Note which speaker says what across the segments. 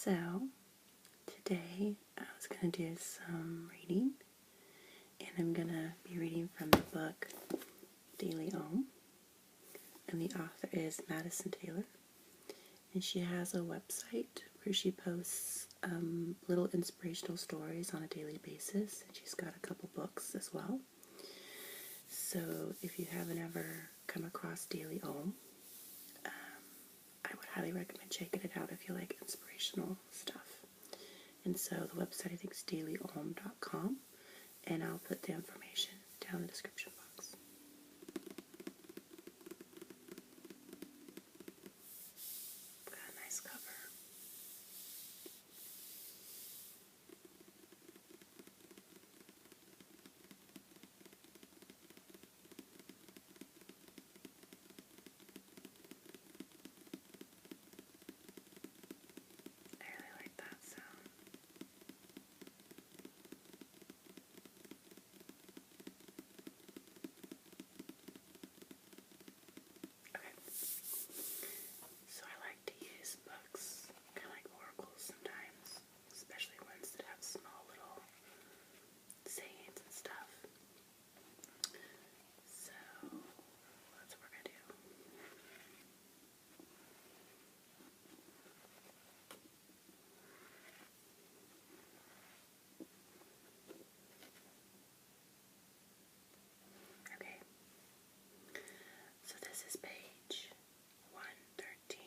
Speaker 1: So, today I was going to do some reading, and I'm going to be reading from the book Daily Om, and the author is Madisyn Taylor, and she has a website where she posts little inspirational stories on a daily basis, and she's got a couple books as well. So, if you haven't ever come across Daily Om, I would highly recommend checking it out if you like inspirational stuff. And so the website, I think, is dailyom.com, and I'll put the information down in the description box. Got a nice cover. I really like that sound. Okay. So I like to use books, kind of like oracles sometimes, especially ones that have small little sayings and stuff. So that's what we're going to do. Okay. So this is page 113.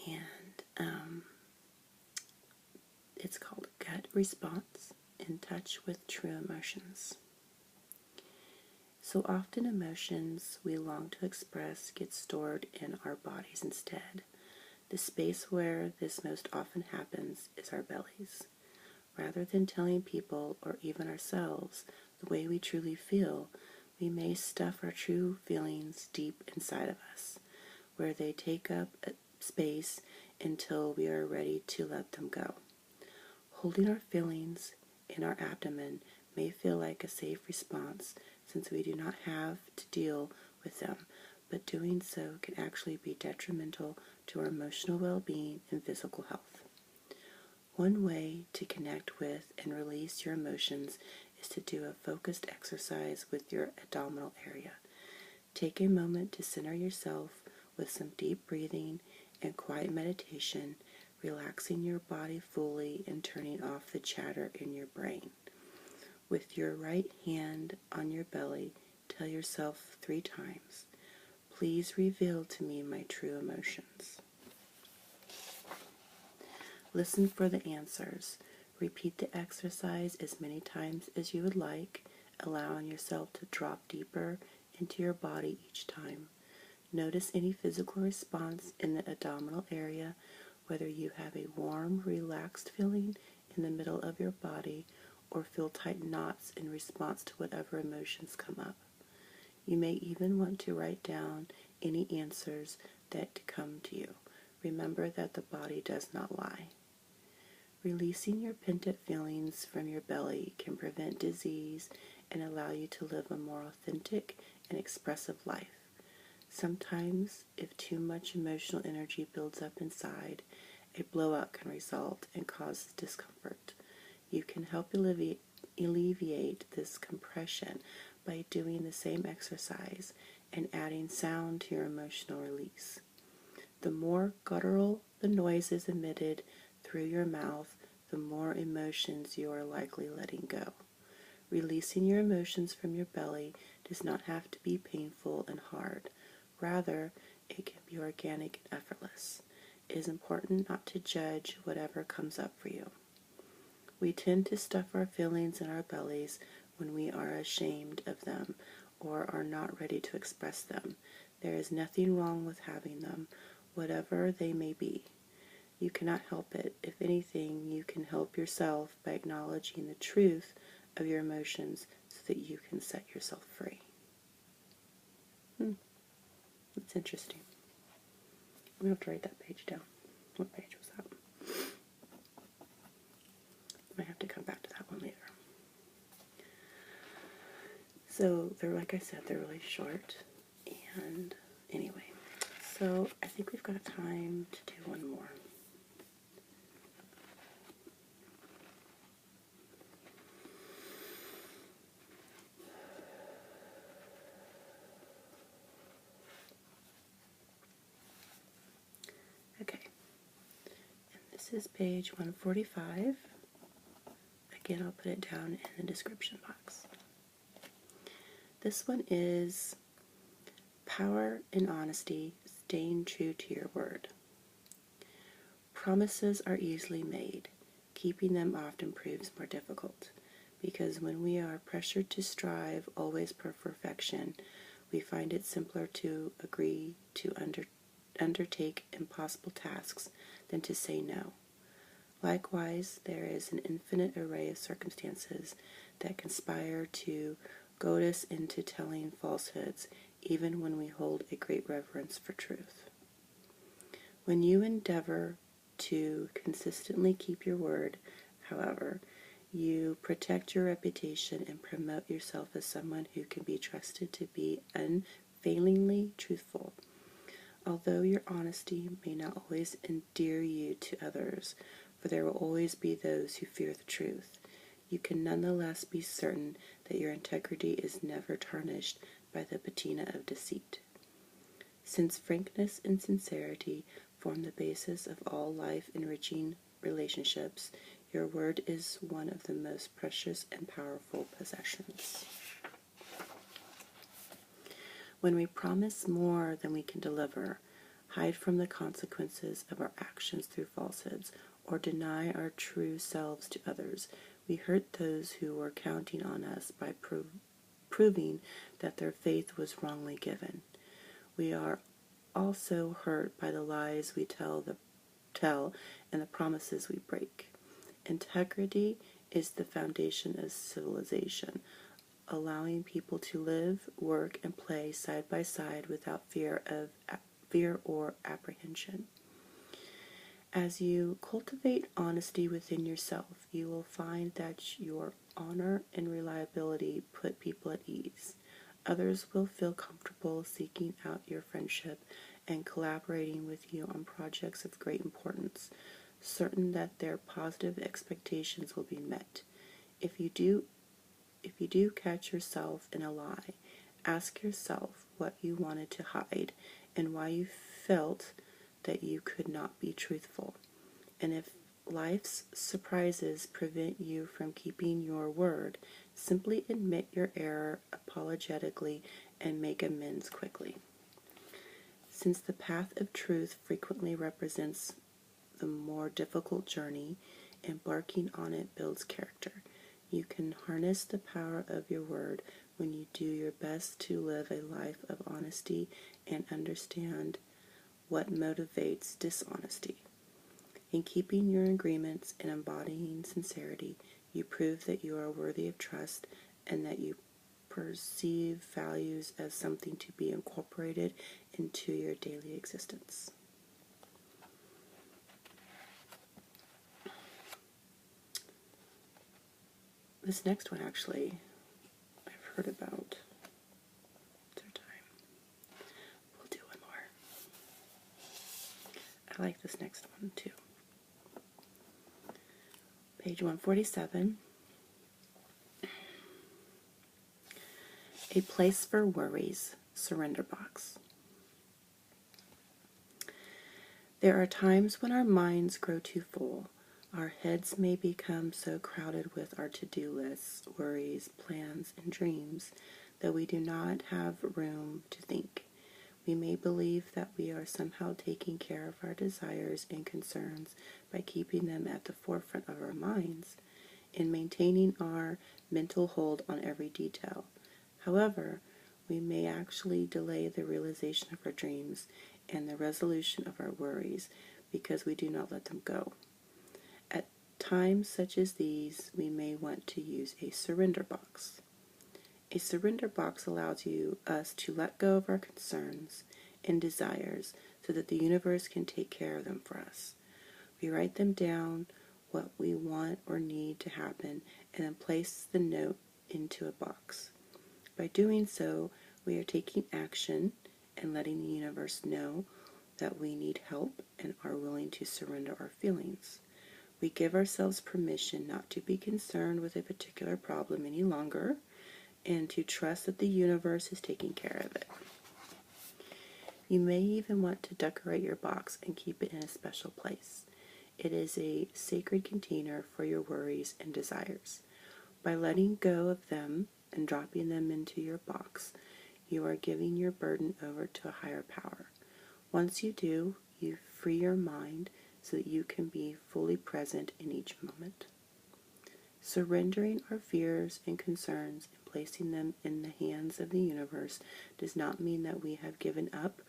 Speaker 1: And it's called Gut Response, in Touch with True Emotions. So often emotions we long to express get stored in our bodies instead. The space where this most often happens is our bellies. Rather than telling people or even ourselves the way we truly feel, we may stuff our true feelings deep inside of us, where they take up space until we are ready to let them go. Holding our feelings in our abdomen may feel like a safe response since we do not have to deal with them, but doing so can actually be detrimental to our emotional well-being and physical health. One way to connect with and release your emotions is to do a focused exercise with your abdominal area. Take a moment to center yourself with some deep breathing and quiet meditation, relaxing your body fully and turning off the chatter in your brain. With your right hand on your belly, tell yourself 3 times, "Please reveal to me my true emotions." Listen for the answers. Repeat the exercise as many times as you would like, allowing yourself to drop deeper into your body each time. Notice any physical response in the abdominal area, whether you have a warm, relaxed feeling in the middle of your body or feel tight knots in response to whatever emotions come up. You may even want to write down any answers that come to you. Remember that the body does not lie. Releasing your pent-up feelings from your belly can prevent disease and allow you to live a more authentic and expressive life. Sometimes, if too much emotional energy builds up inside, a blowout can result and cause discomfort. You can help alleviate this compression by doing the same exercise and adding sound to your emotional release. The more guttural the noises emitted through your mouth, the more emotions you are likely letting go. Releasing your emotions from your belly does not have to be painful and hard. Rather, it can be organic and effortless. It is important not to judge whatever comes up for you. We tend to stuff our feelings in our bellies when we are ashamed of them or are not ready to express them. There is nothing wrong with having them, whatever they may be. You cannot help it. If anything, you can help yourself by acknowledging the truth of your emotions so that you can set yourself free. That's interesting. I'm going to have to write that page down. What page was that? I might have to come back to that one later. So they're, like I said, they're really short. And anyway, so So I think we've got time to do one more. Okay, and this is page 145. Again, I'll put it down in the description box. This one is Power in Honesty, Staying True to Your Word. Promises are easily made. Keeping them often proves more difficult, because when we are pressured to strive always for perfection, we find it simpler to agree to undertake impossible tasks than to say no. Likewise, there is an infinite array of circumstances that conspire to goad us into telling falsehoods, even when we hold a great reverence for truth. When you endeavor to consistently keep your word, however, you protect your reputation and promote yourself as someone who can be trusted to be unfailingly truthful. Although your honesty may not always endear you to others, for there will always be those who fear the truth, you can nonetheless be certain that your integrity is never tarnished by the patina of deceit. Since frankness and sincerity form the basis of all life-enriching relationships, your word is one of the most precious and powerful possessions. When we promise more than we can deliver, hide from the consequences of our actions through falsehoods, or deny our true selves to others, we hurt those who were counting on us by proving that their faith was wrongly given. We are also hurt by the lies we tell and the promises we break. Integrity is the foundation of civilization, allowing people to live, work, and play side by side without fear or apprehension. As you cultivate honesty within yourself, you will find that your honor and reliability put people at ease. Others will feel comfortable seeking out your friendship and collaborating with you on projects of great importance, certain that their positive expectations will be met. If you do catch yourself in a lie, ask yourself what you wanted to hide and why you felt that you could not be truthful. And if life's surprises prevent you from keeping your word, simply admit your error apologetically and make amends quickly. Since the path of truth frequently represents the more difficult journey, embarking on it builds character. You can harness the power of your word when you do your best to live a life of honesty and understand what motivates dishonesty. In keeping your agreements and embodying sincerity, you prove that you are worthy of trust and that you perceive values as something to be incorporated into your daily existence. This next one, actually, I've heard about. It's our time. We'll do one more. I like this next one, too. Page 147. A place for worries, surrender box. There are times when our minds grow too full. Our heads may become so crowded with our to-do lists, worries, plans, and dreams that we do not have room to think. We may believe that we are somehow taking care of our desires and concerns by keeping them at the forefront of our minds and maintaining our mental hold on every detail. However, we may actually delay the realization of our dreams and the resolution of our worries because we do not let them go. At times such as these, we may want to use a surrender box. A surrender box allows us to let go of our concerns and desires so that the universe can take care of them for us. We write them down, what we want or need to happen, and then place the note into a box. By doing so, we are taking action and letting the universe know that we need help and are willing to surrender our feelings. We give ourselves permission not to be concerned with a particular problem any longer and to trust that the universe is taking care of it. You may even want to decorate your box and keep it in a special place. It is a sacred container for your worries and desires. By letting go of them and dropping them into your box, you are giving your burden over to a higher power. Once you do, you free your mind so that you can be fully present in each moment. Surrendering our fears and concerns and placing them in the hands of the universe does not mean that we have given up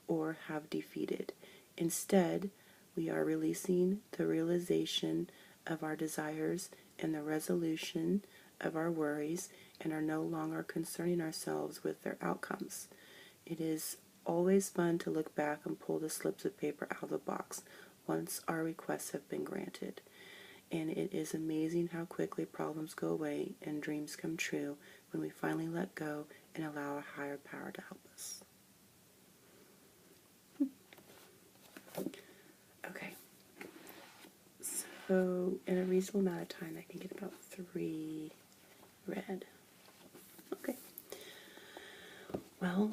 Speaker 1: or have defeated. Instead, we are releasing the realization of our desires and the resolution of our worries and are no longer concerning ourselves with their outcomes. It is always fun to look back and pull the slips of paper out of the box once our requests have been granted. And it is amazing how quickly problems go away and dreams come true when we finally let go and allow a higher power to help us. Okay. So in a reasonable amount of time, I can get about 3 read. Okay. Well,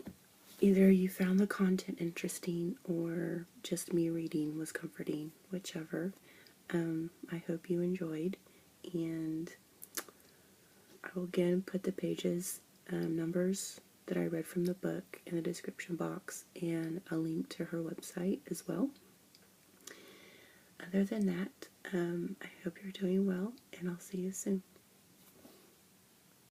Speaker 1: either you found the content interesting or just me reading was comforting, whichever. I hope you enjoyed, and I will again put the pages, numbers that I read from the book in the description box, and a link to her website as well. Other than that, I hope you're doing well, and I'll see you soon.